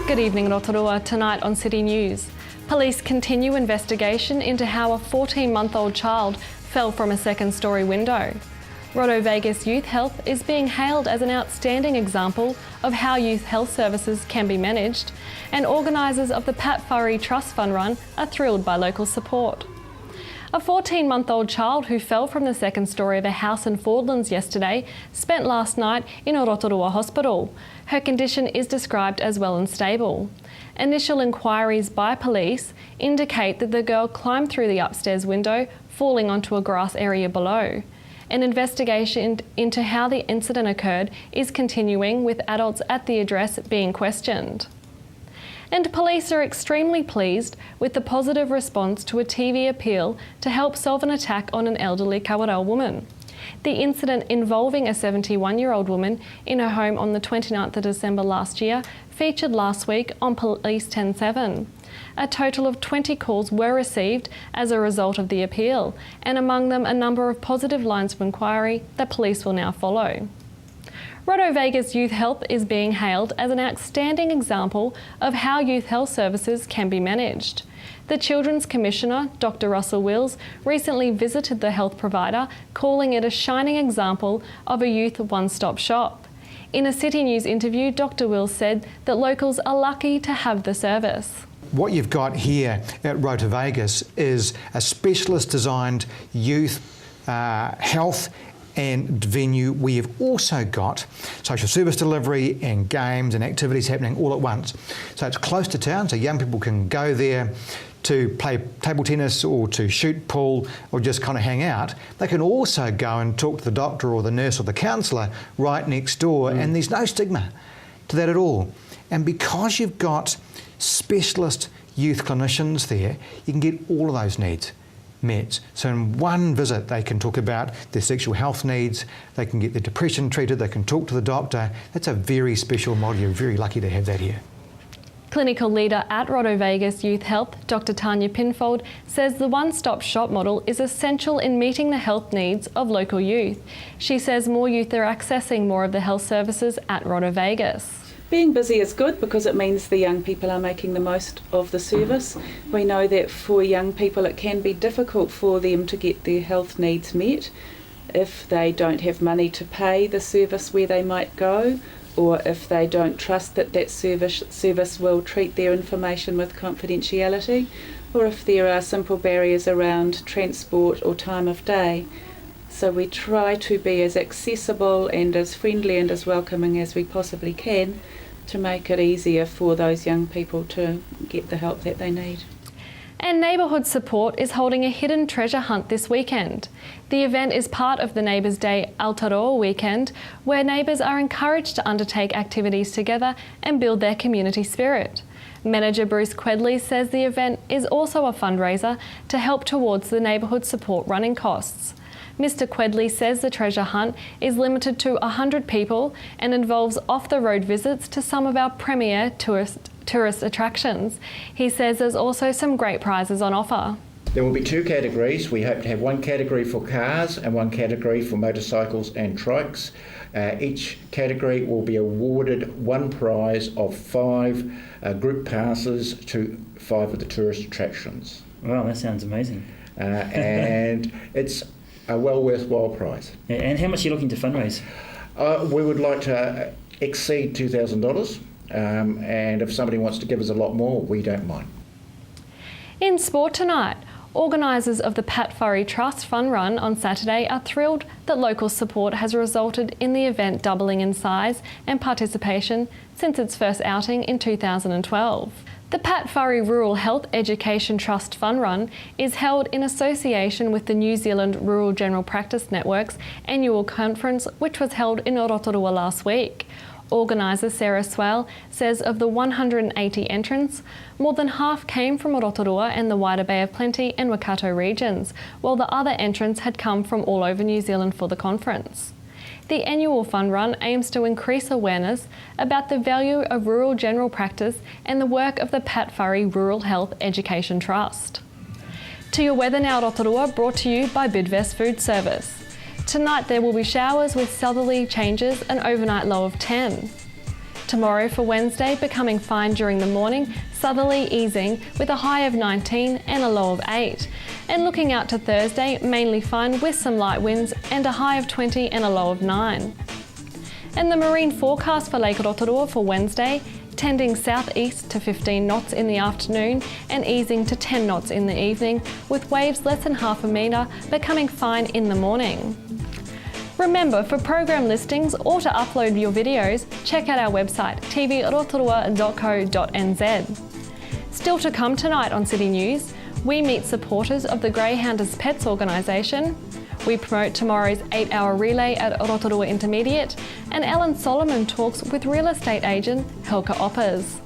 Good evening, Rotorua. Tonight on City News. Police continue investigation into how a 14-month-old child fell from a second-storey window. Roto Vegas Youth Health is being hailed as an outstanding example of how youth health services can be managed, and organisers of the Pat Furry Trust Fund Run are thrilled by local support. A 14-month-old child who fell from the second storey of a house in Fordlands yesterday spent last night in a Rotorua hospital. Her condition is described as well and stable. Initial inquiries by police indicate that the girl climbed through the upstairs window, falling onto a grass area below. An investigation into how the incident occurred is continuing, with adults at the address being questioned. And police are extremely pleased with the positive response to a TV appeal to help solve an attack on an elderly Kawarau woman. The incident involving a 71-year-old woman in her home on the 29th of December last year featured last week on Police 10-7. A total of 20 calls were received as a result of the appeal, and among them a number of positive lines of inquiry that police will now follow. Roto Vegas Youth Health is being hailed as an outstanding example of how youth health services can be managed. The Children's Commissioner, Dr. Russell Wills, recently visited the health provider, calling it a shining example of a youth one-stop shop. In a City News interview, Dr. Wills said that locals are lucky to have the service. What you've got here at Roto Vegas is a specialist designed youth health and venue. We have also got social service delivery and games and activities happening all at once. So it's close to town, so young people can go there to play table tennis or to shoot pool or just kind of hang out. They can also go and talk to the doctor or the nurse or the counsellor right next door, and there's no stigma to that at all. And because you've got specialist youth clinicians there, you can get all of those needs met. So in one visit they can talk about their sexual health needs, they can get their depression treated, they can talk to the doctor. That's a very special model. You're very lucky to have that here. Clinical leader at Roto Vegas Youth Health, Dr. Tanya Pinfold, says the one-stop shop model is essential in meeting the health needs of local youth. She says more youth are accessing more of the health services at Roto Vegas. Being busy is good because it means the young people are making the most of the service. We know that for young people it can be difficult for them to get their health needs met if they don't have money to pay the service where they might go, or if they don't trust that that service will treat their information with confidentiality, or if there are simple barriers around transport or time of day. So we try to be as accessible and as friendly and as welcoming as we possibly can to make it easier for those young people to get the help that they need. And Neighbourhood Support is holding a hidden treasure hunt this weekend. The event is part of the Neighbours Day Aotearoa weekend, where neighbours are encouraged to undertake activities together and build their community spirit. Manager Bruce Quedley says the event is also a fundraiser to help towards the Neighbourhood Support running costs. Mr. Quedley says the treasure hunt is limited to 100 people and involves off-the-road visits to some of our premier tourist attractions. He says there's also some great prizes on offer. There will be two categories. We hope to have one category for cars and one category for motorcycles and trikes. Each category will be awarded one prize of 5 group passes to 5 of the tourist attractions. Wow, that sounds amazing. And it's a well worthwhile prize. And how much are you looking to fundraise? We would like to exceed $2,000, and if somebody wants to give us a lot more, we don't mind. In sport tonight, organisers of the Pat Furry Trust Fund Run on Saturday are thrilled that local support has resulted in the event doubling in size and participation since its first outing in 2012. The Pat Furry Rural Health Education Trust Fund Run is held in association with the New Zealand Rural General Practice Network's annual conference, which was held in Rotorua last week. Organiser Sarah Swell says of the 180 entrants, more than half came from Rotorua and the wider Bay of Plenty and Waikato regions, while the other entrants had come from all over New Zealand for the conference. The annual fund run aims to increase awareness about the value of rural general practice and the work of the Pat Furry Rural Health Education Trust. To your weather now, Rotorua, brought to you by Bidvest Food Service. Tonight there will be showers with southerly changes, an overnight low of 10. Tomorrow for Wednesday, becoming fine during the morning, southerly easing with a high of 19 and a low of 8. And looking out to Thursday, mainly fine with some light winds and a high of 20 and a low of 9. And the marine forecast for Lake Rotorua for Wednesday, tending southeast to 15 knots in the afternoon and easing to 10 knots in the evening, with waves less than half a metre, becoming fine in the morning. Remember, for program listings or to upload your videos, check out our website tvrotorua.co.nz. Still to come tonight on City News, we meet supporters of the Greyhounders Pets organisation. We promote tomorrow's 8-hour relay at Rotorua Intermediate, and Ellen Solomon talks with real estate agent Helka Oppers.